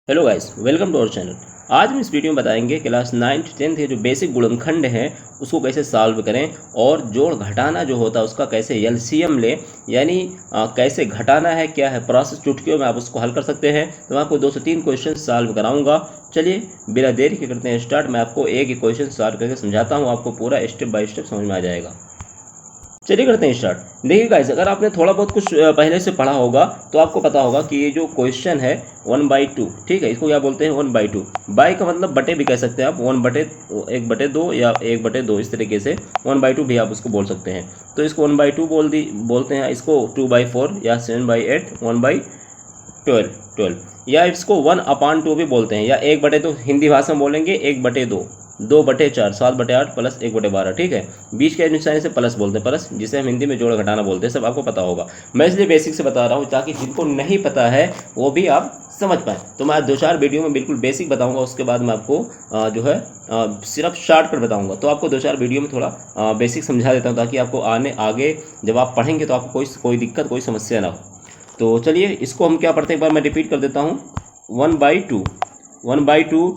Hello guys, welcome to our channel. आज हम इस वीडियो में बताएंगे क्लास 9th 10th के जो बेसिक गुणनखंड हैं उसको कैसे सॉल्व करें और जोड़ घटाना जो होता है उसका कैसे एलसीएम लें, यानी कैसे घटाना है, क्या है प्रोसेस, चुटकियों में आप उसको हल कर सकते हैं। तो मैं आपको 2 से 3 क्वेश्चन सॉल्व कराऊंगा। चलिए बिना देरी के करते हैं स्टार्ट। मैं आपको एक ही क्वेश्चन सॉल्व करके समझाता हूँ, आपको पूरा स्टेप बाय स्टेप समझ में आ जाएगा। चलिए करते हैं स्टार्ट। देखिए गाइस, अगर आपने थोड़ा बहुत कुछ पहले से पढ़ा होगा तो आपको पता होगा कि ये जो क्वेश्चन है 1/2, ठीक है, इसको क्या बोलते हैं 1/2। बाई का मतलब बटे भी कह सकते हैं आप, 1/2 या 1/2 इस तरीके से 1/2 भी आप उसको बोल सकते हैं। तो इसको 1/2 बोलते हैं, इसको 2/4 या 7/8, 1/12 या इसको 1/2 भी बोलते हैं, या 1/2 हिंदी भाषा में बोलेंगे 1/2, 2/4, 7/8 प्लस 1/12, ठीक है। बीच के निशानी से प्लस बोलते हैं, प्लस जिसे हम हिंदी में जोड़ घटाना बोलते हैं, सब आपको पता होगा। मैं इसलिए बेसिक से बता रहा हूँ ताकि जिनको नहीं पता है वो भी आप समझ पाएँ। तो मैं 2-4 वीडियो में बिल्कुल बेसिक बताऊंगा, उसके बाद मैं आपको जो है सिर्फ शार्ट पर बताऊंगा। तो आपको 2-4 वीडियो में थोड़ा बेसिक समझा देता हूँ ताकि आपको आगे जब आप पढ़ेंगे तो आपको कोई दिक्कत, कोई समस्या ना हो। तो चलिए इसको हम क्या पढ़ते हैं, एक बार मैं रिपीट कर देता हूँ। 1/2,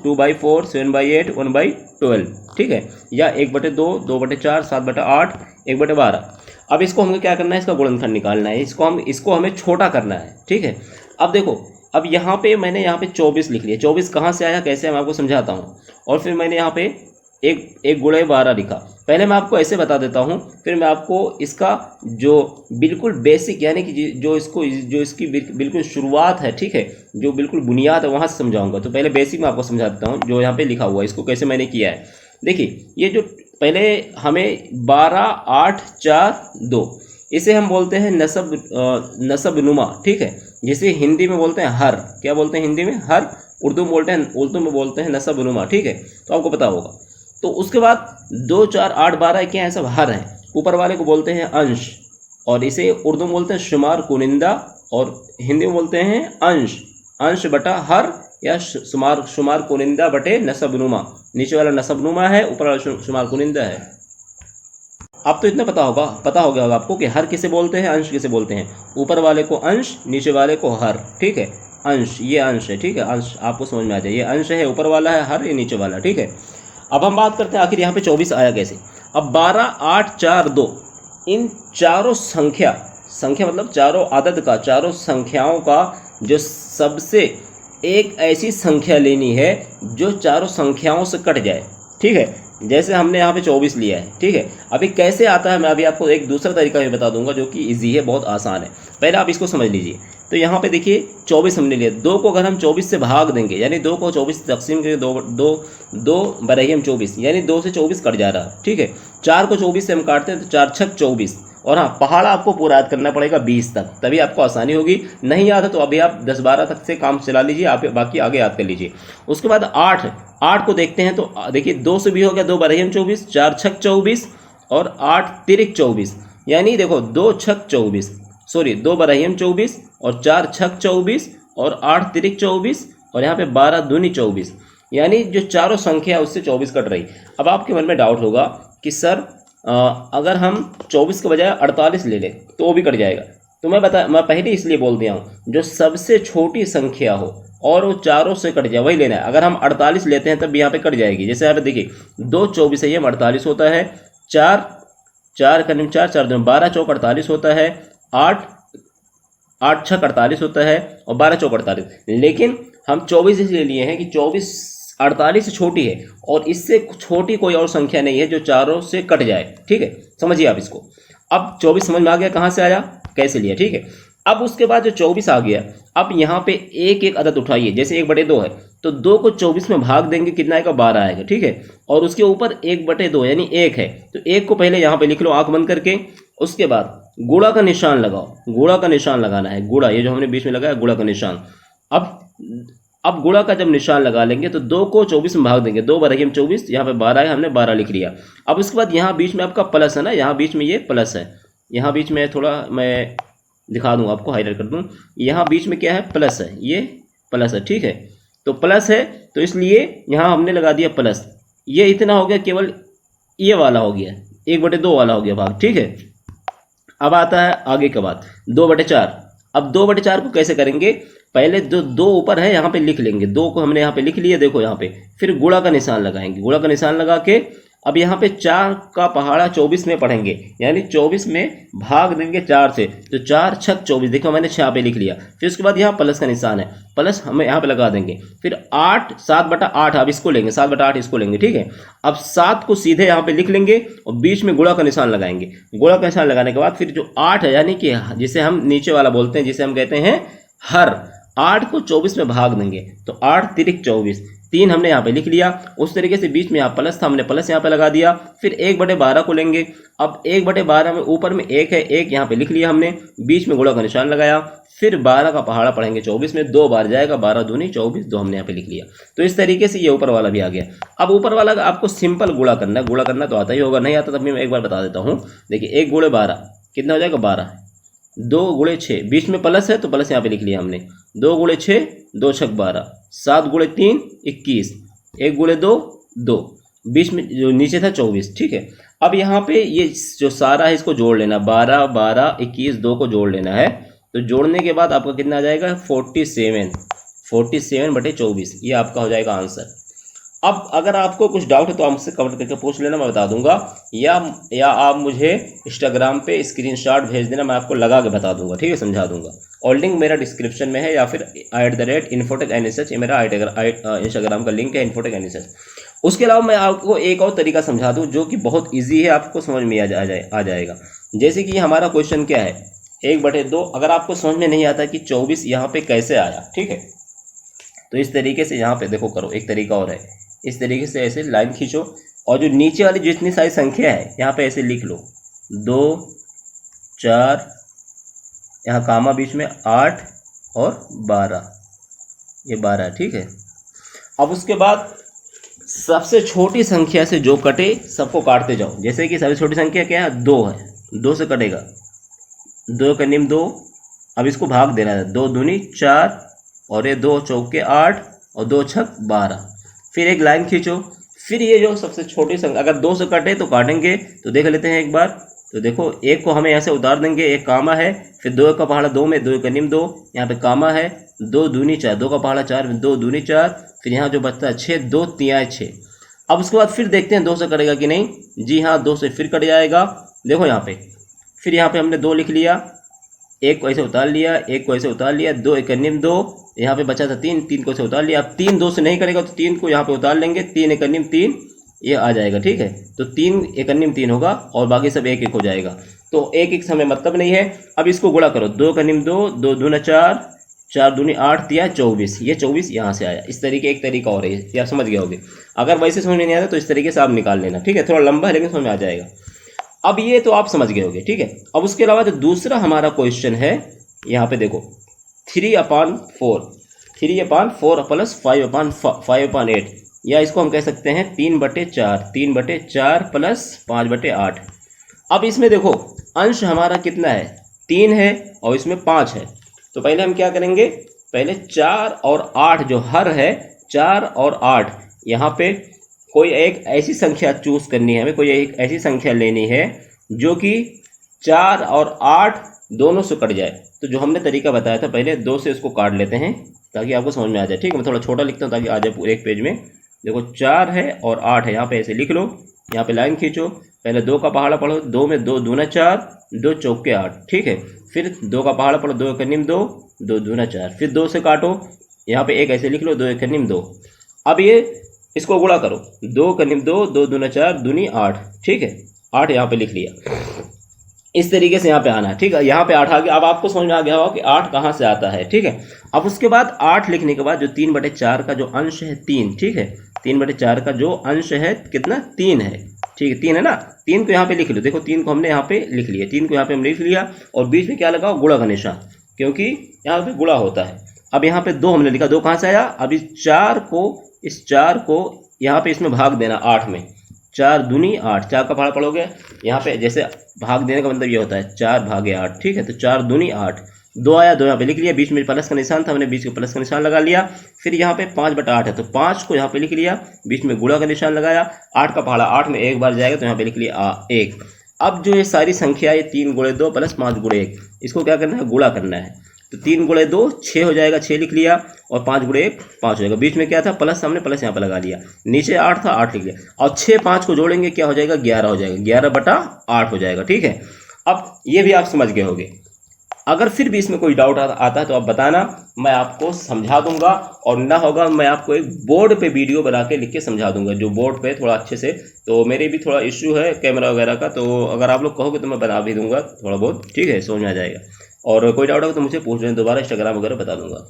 2/4, 7/8, 1/12, ठीक है, या 1/2, 2/4, 7/8, 1/12। अब इसको हमें क्या करना है, इसका गुणनखंड निकालना है, इसको हमें छोटा करना है, ठीक है। अब देखो, अब यहाँ पे मैंने यहाँ पे 24 लिख लिया। 24 कहाँ से आया, कैसे, मैं आपको समझाता हूँ। और फिर मैंने यहाँ पे एक गुणे 12 लिखा। पहले मैं आपको ऐसे बता देता हूँ, फिर मैं आपको इसका जो बिल्कुल बेसिक, यानी कि जो इसकी बिल्कुल शुरुआत है, ठीक है, जो बिल्कुल बुनियाद है वहाँ से समझाऊंगा। तो पहले बेसिक मैं आपको समझा देता हूँ, जो यहाँ पे लिखा हुआ है इसको कैसे मैंने किया है। देखिए, ये जो पहले हमें 12, 8, 4, 2, इसे हम बोलते हैं नसब नुमा, ठीक है, जिसे हिंदी में बोलते हैं हर। क्या बोलते हैं हिंदी में? हर। उर्दू में बोलते हैं नसब नुमा, ठीक है, तो आपको पता होगा। तो उसके बाद 2, 4, 8, 12 क्या है, सब हर हैं। ऊपर वाले को बोलते हैं अंश, और इसे उर्दू में बोलते हैं शुमार कुनिंदा, और हिंदी में बोलते हैं अंश। अंश बटा हर, या शुमार कुनिंदा बटे नसबनुमा। नीचे वाला नसबनुमा है, ऊपर वाला शुमार कुनिंदा है। अब तो इतना पता हो गया होगा आपको कि हर किसे बोलते हैं, अंश किसे बोलते हैं। ऊपर वाले को अंश, नीचे वाले को हर, ठीक है। अंश, ये अंश है, ठीक है, अंश आपको समझ में आ जाए। ये अंश है, ऊपर वाला है हर, ये नीचे वाला, ठीक है। अब हम बात करते हैं आखिर यहाँ पे 24 आया कैसे। अब 12, 8, 4, 2, इन चारों संख्या मतलब चारों आदद का, चारों संख्याओं का जो सबसे एक ऐसी संख्या लेनी है जो चारों संख्याओं से कट जाए, ठीक है। जैसे हमने यहाँ पे 24 लिया है, ठीक है। अभी कैसे आता है मैं अभी आपको एक दूसरा तरीका भी बता दूंगा जो कि इजी है, बहुत आसान है। पहले आप इसको समझ लीजिए। तो यहाँ पे देखिए 24 हमने लिया, 2 को अगर हम 24 से भाग देंगे, यानी 2 को 24 से तकसीम करके 2/24, यानी 2 से 24 कट जा रहा है, ठीक है। 4 को 24 से हम काटते हैं तो 4 छक 24, और हाँ, पहाड़ा आपको पूरा याद करना पड़ेगा 20 तक, तभी आपको आसानी होगी। नहीं याद है तो अभी आप 10-12 तक से काम चला लीजिए, आप बाकी आगे याद कर लीजिए। उसके बाद 8 को देखते हैं तो देखिए 2 से भी हो गया, 2/24, 4 छक 24, और 8 तिरिक 24, यानी देखो 2 छक 24, सॉरी 2/24 और 4 छक 24 और 8 तिरिक 24, और यहाँ पे 12 दूनी 24, यानी जो चारों संख्या उससे 24 कट रही। अब आपके मन में डाउट होगा कि सर अगर हम 24 के बजाय 48 ले लें तो वो भी कट जाएगा। तो मैं पहले इसलिए बोल दिया हूँ, जो सबसे छोटी संख्या हो और वो चारों से कट जाए वही लेना है। अगर हम 48 लेते हैं तब यहाँ पे कट जाएगी। जैसे यहाँ पे देखिए 2 24 है, ये 48 होता है। 4 4 12 चौक 48 होता है। 8 छक 48 होता है, और 12 चौक 48। लेकिन हम 24 इसलिए लिए हैं कि 24 48 से छोटी है, और इससे छोटी कोई और संख्या नहीं है जो चारों से कट जाए, ठीक है। समझिए आप इसको। अब 24 समझ में आ गया कहाँ से आया, कैसे लिया, ठीक है। अब उसके बाद जो 24 आ गया, अब यहाँ पे एक एक अदद उठाइए। जैसे 1/2 है तो 2 को 24 में भाग देंगे, कितना आएगा, 12 आएगा, ठीक है। और उसके ऊपर 1/2 यानी 1 है, तो 1 को पहले यहाँ पे लिख लो आंख बंद करके। उसके बाद गुणा का निशान लगाओ, गुणा का निशान लगाना है, गुणा, ये जो हमने बीच में लगाया गुणा का निशान। अब गुणा का जब निशान लगा लेंगे तो 2 को 24 में भाग देंगे, 2/24, यहाँ पे 12 है, हमने 12 लिख लिया। अब उसके बाद यहाँ बीच में आपका प्लस है ना, यहाँ बीच में ये प्लस है, यहाँ बीच में थोड़ा मैं दिखा दूँ आपको, हाईलाइट कर दूँ। यहाँ बीच में क्या है, प्लस है, ये प्लस है, ठीक है। तो प्लस है तो इसलिए यहाँ हमने लगा दिया प्लस। ये इतना हो गया, केवल ये वाला हो गया, 1/2 वाला हो गया भाग, ठीक है। अब आता है आगे का बात, 2/4। अब 2/4 को कैसे करेंगे, पहले जो दो ऊपर है यहाँ पे लिख लेंगे, दो को हमने यहाँ पे लिख लिया, देखो यहाँ पे, फिर गुणा का निशान लगाएंगे, गुणा का निशान लगा के अब यहाँ पे 4 का पहाड़ा 24 में पढ़ेंगे, यानी 24 में भाग देंगे 4 से, तो 4 छक 24, देखो मैंने 6 पे लिख लिया। फिर उसके बाद यहाँ प्लस का निशान है, प्लस हमें यहाँ पे लगा देंगे, फिर 8 7/8, अब इसको लेंगे 7/8 इसको लेंगे, ठीक है। अब 7 को सीधे यहाँ पे लिख लेंगे और बीच में गुणा का निशान लगाएंगे। गुणा का निशान लगाने के बाद फिर जो 8 है, यानी कि जिसे हम नीचे वाला बोलते हैं, जिसे हम कहते हैं हर, 8 को 24 में भाग देंगे, तो 8 तिरिक 24, 3 हमने यहाँ पे लिख लिया। उस तरीके से बीच में यहाँ प्लस था, हमने प्लस यहाँ पे लगा दिया। फिर 1/12 को लेंगे, अब 1/12 में ऊपर में 1 है, 1 यहाँ पे लिख लिया हमने, बीच में गुणा का निशान लगाया। फिर 12 का पहाड़ा पढ़ेंगे 24 में, 2 बार जाएगा, 12 दूनी 24, 2 हमने यहाँ पे लिख लिया। तो इस तरीके से ये ऊपर वाला भी आ गया। अब ऊपर वाला आपको सिंपल गुणा करना है, गुणा करना तो आता ही होगा, नहीं आता तब भी मैं एक बार बता देता हूँ। देखिए 1 गुणे 12 कितना हो जाएगा 12, 2 गुणे 6, बीच में प्लस है तो प्लस यहाँ पे लिख लिया हमने, 2 गुणे 6 2 छक 12, 7 गुणे 3 21, 1 गुणे 2 2, बीच में जो नीचे था 24, ठीक है। अब यहाँ पे ये जो सारा है इसको जोड़ लेना, 12 12 21 2 को जोड़ लेना है। तो जोड़ने के बाद आपका कितना आ जाएगा 47/24, ये आपका हो जाएगा आंसर। अब अगर आपको कुछ डाउट है तो आप मुझसे कमेंट करके पूछ लेना, मैं बता दूंगा, या आप मुझे इंस्टाग्राम पे स्क्रीनशॉट भेज देना, मैं आपको लगा के बता दूंगा, ठीक है, समझा दूंगा। और लिंक मेरा डिस्क्रिप्शन में है, या फिर @infotech_NSH ये मेरा इंस्टाग्राम का लिंक है, infotech_NSH। उसके अलावा मैं आपको एक और तरीका समझा दूँ जो कि बहुत ईजी है, आपको समझ में आ जाएगा। जैसे कि हमारा क्वेश्चन क्या है, 1/2। अगर आपको समझ में नहीं आता कि 24 यहाँ पे कैसे आया, ठीक है, तो इस तरीके से यहाँ पे देखो करो, एक तरीका और है, इस तरीके से ऐसे लाइन खींचो और जो नीचे वाली जितनी सारी संख्या है यहाँ पे ऐसे लिख लो, 2 4, यहाँ कामा बीच में 8 और 12, ये 12, ठीक है। अब उसके बाद सबसे छोटी संख्या से जो कटे सबको काटते जाओ। जैसे कि सबसे छोटी संख्या क्या है, 2 है, 2 से कटेगा, 2 का निम 2, अब इसको भाग देना है, 2 दूनी 4 और ये 2 चौके 8 और 2 छक 12। फिर एक लाइन खींचो, फिर ये जो सबसे छोटी संख्या अगर 2 से कटे तो काटेंगे, तो देख लेते हैं एक बार। तो देखो 1 को हमें यहाँ से उतार देंगे, एक कामा है, फिर 2 का पहाड़ा 2 में, 2 का निम 2, यहाँ पे कामा है, 2 दूनी 4, 2 का पहाड़ा 4 में, 2 दूनी 4, फिर यहाँ जो बचता है 6, 2 तिया 6। अब उसके बाद फिर देखते हैं 2 से कटेगा कि नहीं, जी हाँ 2 से फिर कट जाएगा। देखो यहाँ पे फिर यहाँ पे हमने 2 लिख लिया, 1 को ऐसे उतार लिया, 1 को ऐसे उतार लिया, 2 एक निम 2, यहाँ पे बचा था 3, 3 को ऐसे उतार लिया। अब 3 2 से नहीं करेगा तो 3 को यहाँ पे उतार लेंगे, 3 एक निम 3, ये आ जाएगा, ठीक है। तो 3 एक निम 3 होगा और बाकी सब 1 1 हो जाएगा। तो 1 1 से हमें मतलब नहीं है। अब इसको गुणा करो, 2 का निम 2, 2 दूना 4, 4 दूनी 8 तिया 24, ये 24 यहाँ से आया। इस तरीके एक तरीका और है, ये आप समझ गए होगे। अगर वैसे समझ में नहीं आता तो इस तरीके से आप निकाल लेना, ठीक है, थोड़ा लंबा है लेकिन समझ में आ जाएगा। अब ये तो आप समझ गए होगे, ठीक है। अब उसके अलावा जो दूसरा हमारा क्वेश्चन है, यहाँ पे देखो 3/4, 3/4 प्लस 5/8, या इसको हम कह सकते हैं 3/4, 3/4 प्लस 5/8। अब इसमें देखो अंश हमारा कितना है, 3 है और इसमें 5 है। तो पहले हम क्या करेंगे, पहले 4 और 8 जो हर है, 4 और 8, यहाँ पे कोई एक ऐसी संख्या चूज करनी है हमें, कोई एक ऐसी संख्या लेनी है जो कि 4 और 8 दोनों से कट जाए। तो जो हमने तरीका बताया था, पहले 2 से इसको काट लेते हैं ताकि आपको समझ में आ जाए, ठीक है। मैं थोड़ा छोटा लिखता हूँ ताकि आ जाए पूरे एक पेज में। देखो 4 है और 8 है, यहाँ पे ऐसे लिख लो, यहाँ पे लाइन खींचो, पहले 2 का पहाड़ा पढ़ो, 2 में 2 दूना 4, 2 चौके 8, ठीक है। फिर 2 का पहाड़ा पढ़ो, 2 एक निम 2, 2 दूना 4, फिर 2 से काटो, यहाँ पे एक ऐसे लिख लो, 2 एक निम 2। अब ये इसको गुणा करो, 2 का निम 2, 2 दूना 4, दूनी 8, ठीक है, 8 यहाँ पे लिख लिया। इस तरीके से यहाँ पे आना है, ठीक है। यहाँ पे 8 आ गया। अब आपको समझ में आ गया होगा कि 8 कहाँ से आता है, ठीक है। अब उसके बाद 8 लिखने के बाद जो 3/4 का जो अंश है 3, ठीक है, 3/4 का जो अंश है कितना, 3 है, ठीक है, 3 है ना। 3 को यहाँ पे लिख लो, देखो 3 को हमने यहाँ पे लिख लिया, 3 को यहाँ पे हमने लिख लिया और बीच में क्या लगाओ, गुणा का निशान, क्योंकि यहाँ पे गुणा होता है। अब यहाँ पे 2 हमने लिखा, 2 कहाँ से आया, अब इस 4 को यहाँ पे इसमें भाग देना 8 में, 4 दूनी 8, 4 का पहाड़ा पढ़ोगे, यहाँ पे जैसे भाग देने का मतलब ये होता है 4/8, ठीक है। तो 4 दूनी 8, 2 आया, 2 यहाँ पे लिख लिया, बीच में प्लस का निशान था, हमने बीच में प्लस का निशान लगा लिया। फिर यहाँ पे 5/8 है, तो 5 को यहाँ पे लिख लिया, बीच में गुणा का निशान लगाया, 8 का पहाड़ा 8 में एक बार जाएगा तो यहाँ पे लिख लिया 1। अब जो ये सारी संख्या है 3 × 2 प्लस 5 × 1, इसको क्या करना है, गुणा करना है। तो 3 गुणे 2 6 हो जाएगा, 6 लिख लिया, और 5 गुणे 1 5 हो जाएगा। बीच में क्या था प्लस, हमने प्लस यहाँ पर लगा लिया, नीचे 8 था 8 लिख लिया, और 6 5 को जोड़ेंगे क्या हो जाएगा 11 हो जाएगा, 11/8 हो जाएगा। ठीक है, अब ये भी आप समझ गए होंगे। अगर फिर भी इसमें कोई डाउट आता है तो आप बताना, मैं आपको समझा दूंगा, और ना होगा मैं आपको एक बोर्ड पे वीडियो बना के लिख के समझा दूंगा, जो बोर्ड पे थोड़ा अच्छे से। तो मेरे भी थोड़ा इश्यू है कैमरा वगैरह का, तो अगर आप लोग कहोगे तो मैं बना भी दूंगा थोड़ा बहुत, ठीक है, समझ में आ जाएगा। और कोई डाउट होगा तो मुझे पूछ लें, दोबारा इंस्टाग्राम वगैरह बता दूंगा।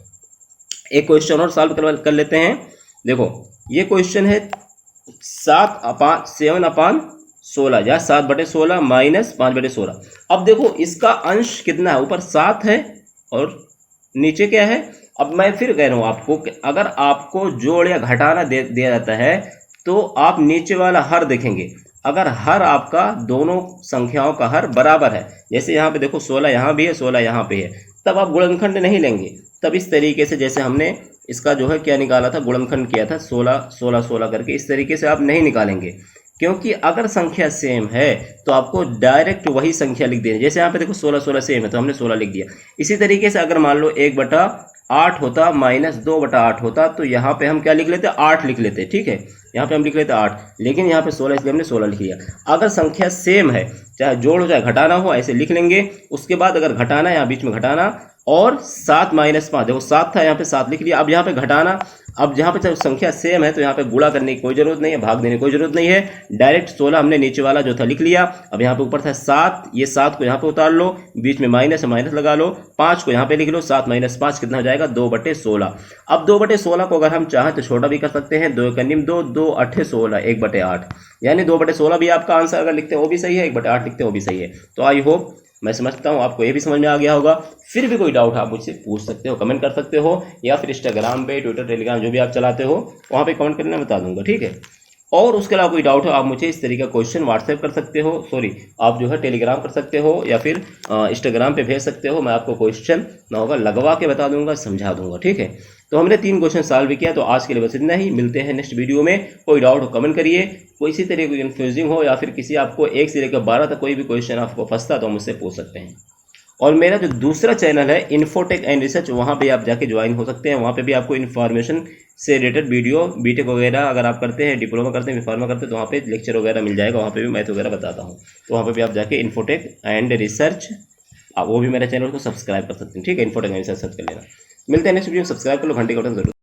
एक क्वेश्चन और सॉल्व कर लेते हैं। देखो ये क्वेश्चन है 7/16 या 7/16 माइनस 5/16। अब देखो इसका अंश कितना है, ऊपर 7 है और नीचे क्या है। अब मैं फिर कह रहा हूं आपको कि अगर आपको जोड़ या घटाना दिया जाता है तो आप नीचे वाला हर देखेंगे। अगर हर आपका दोनों संख्याओं का हर बराबर है, जैसे यहाँ पे देखो 16 यहाँ भी है 16 यहाँ पे है, तब आप गुणनखंड नहीं लेंगे। तब इस तरीके से जैसे हमने इसका जो है क्या निकाला था, गुणनखंड किया था 16 16 16 करके, इस तरीके से आप नहीं निकालेंगे। क्योंकि अगर संख्या सेम है तो आपको डायरेक्ट वही संख्या लिख देनी। जैसे यहाँ पे देखो 16 16 सेम है तो हमने 16 लिख दिया। इसी तरीके से अगर मान लो 1/8 होता माइनस 2/8 होता तो यहाँ पे हम क्या लिख लेते 8 लिख लेते। ठीक है, यहाँ पे हम लिख लेते 8, लेकिन यहाँ पे 16 इसलिए हमने 16 लिख लिया। अगर संख्या सेम है, चाहे जोड़ हो चाहे घटाना हो, ऐसे लिख लेंगे। उसके बाद अगर घटाना, यहाँ बीच में घटाना, और 7 माइनस 5, देखो 7 था यहाँ पे 7 लिख लिया। अब यहाँ पे घटाना, अब यहाँ पे संख्या सेम है तो यहाँ पे गुणा करने की कोई जरूरत नहीं है, भाग देने की कोई जरूरत नहीं है, डायरेक्ट 16 हमने नीचे वाला जो था लिख लिया। अब यहाँ पे ऊपर था 7, ये 7 को यहाँ पे उतार लो, बीच में माइनस है माइनस लगा लो, 5 को यहाँ पे लिख लो, 7 माइनस 5 कितना हो जाएगा 2/16। अब 2/16 को अगर हम चाहें तो छोटा भी कर सकते हैं, 2 का निम 2, 2 8 16, 1/8, यानी 2/16 भी आपका आंसर अगर लिखते हैं वो भी सही है, 1/8 लिखते हैं वो भी सही है। तो आई होप, मैं समझता हूँ आपको ये भी समझ में आ गया होगा। फिर भी कोई डाउट आप मुझसे पूछ सकते हो, कमेंट कर सकते हो, या फिर इंस्टाग्राम पे, ट्विटर, टेलीग्राम जो भी आप चलाते हो वहाँ पे कमेंट करना बता दूंगा। ठीक है, और उसके अलावा कोई डाउट हो आप मुझे इस तरीके का क्वेश्चन व्हाट्सएप कर सकते हो, सॉरी आप जो है टेलीग्राम कर सकते हो, या फिर इंस्टाग्राम पे भेज सकते हो। मैं आपको क्वेश्चन ना होगा लगवा के बता दूंगा, समझा दूंगा। ठीक है, तो हमने 3 क्वेश्चन सॉल्व किया। तो आज के लिए बस इतना ही, मिलते हैं नेक्स्ट वीडियो में। कोई डाउट हो कमेंट करिए, कोई इसी तरह की कन्फ्यूजिंग हो, या फिर किसी आपको 1 से लेकर 12 तक कोई भी क्वेश्चन आपको फंसता तो मुझसे पूछ सकते हैं। और मेरा जो दूसरा चैनल है इन्फोटेक एंड रिसर्च, वहाँ पे आप जाके ज्वाइन हो सकते हैं। वहाँ पे भी आपको इन्फॉर्मेशन से रिलेटेड वीडियो, बीटेक वगैरह अगर आप करते हैं, डिप्लोमा करते हैं, फार्मा करते हैं, तो वहाँ पे लेक्चर वगैरह मिल जाएगा। वहाँ पे भी मैथ वगैरह बताता हूँ, तो वहाँ पे भी आप जाके इन्फोटेक एंड रिसर्च, वो भी मेरे चैनल को सब्सक्राइब कर सकते हैं। ठीक है, इन्फोटेक एंड रिसर्च सर्च कर लेना। मिलते हैं नेक्स्ट वीडियो, सब्सक्राइब कर लो, घंटे का बटन जरूर।